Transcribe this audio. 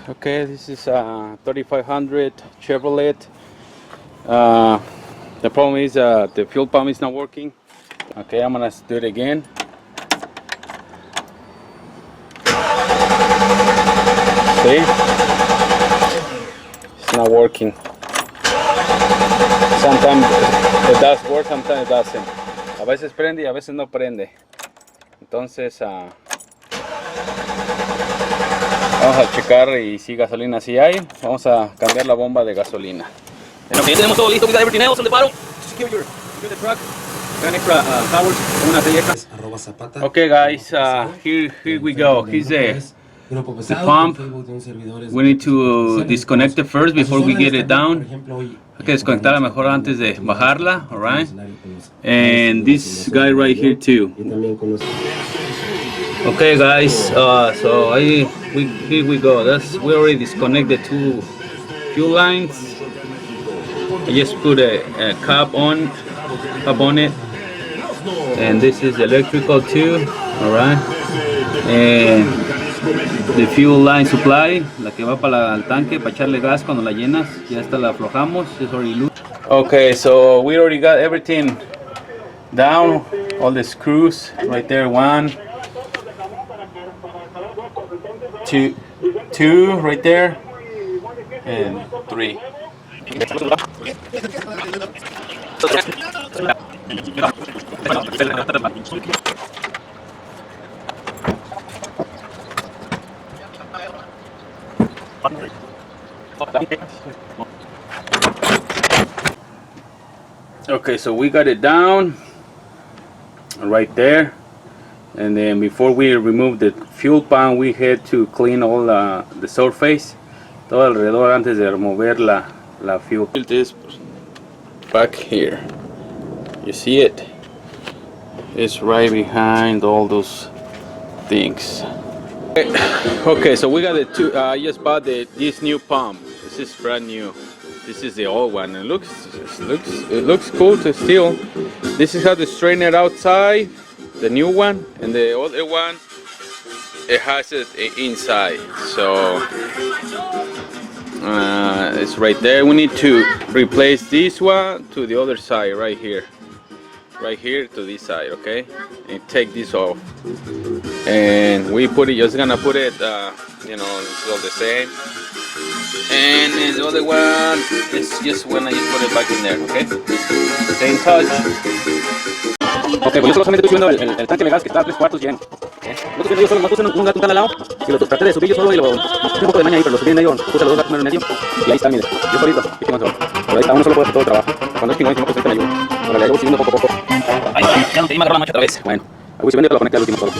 Okay, this is a 3500 Chevrolet. The problem is the fuel pump is not working. Okay, I'm gonna do it again. See? It's not working. Sometimes it does work, sometimes it doesn't. A veces prende y a veces no prende. Entonces vamos a checar y si gasolina sí hay. Vamos a cambiar la bomba de gasolina. Ok, ya tenemos todo listo. We got everything else on the bottom. Secure the truck. Got extra towers. Una serie extra. Okay, guys, here we go. Here's the pump. We need to disconnect it first before we get it down. Hay que desconectarla mejor antes de bajarla, alright? And this guy right here too. Okay, guys, so here we go. We already disconnected two fuel lines. I just put a cap on it, and this is electrical too, alright? And the fuel line supply, la que va para el tanque para echarle gas cuando la llenas, ya esta la aflojamos. It's already loose. Okay, so we already got everything down, all the screws right there. 1, 2 right there, and 3. Okay, so we got it down right there, and then before we remove the fuel pump, we had to clean all the surface, todo alrededor antes de remover la fuel. It is back here. You see it? It's right behind all those things. Okay, so we got the two. I just bought this new pump. This is brand new. This is the old one. It looks cool to still. This is how to straighten it outside, the new one, and the other one, it has it inside. So it's right there. We need to replace this one to the other side, right here to this side. Okay, and take this off, and we put it, just gonna put it you know, it's all the same. And then the other one is just when I just put it back in there. Okay, stay in touch. Ok, pues yo solamente estoy subiendo el tanque de gas que está a 3/4 lleno. Yo solo puse un tan al lado y lo traté de subir yo solo y lo puse un poco de maña ahí, pero lo subí en medio, puse los dos gatos en medio y ahí está, mire, yo solito, y tengo solo. Pero ahí está, uno solo puede hacer todo el trabajo. Cuando es chingón, pues ahorita me ayuda. Ahora le voy subiendo poco a poco. Ahí está, ya no te di, me agarró la mancha otra vez. Bueno, voy subiendo y te lo conecté al último solo.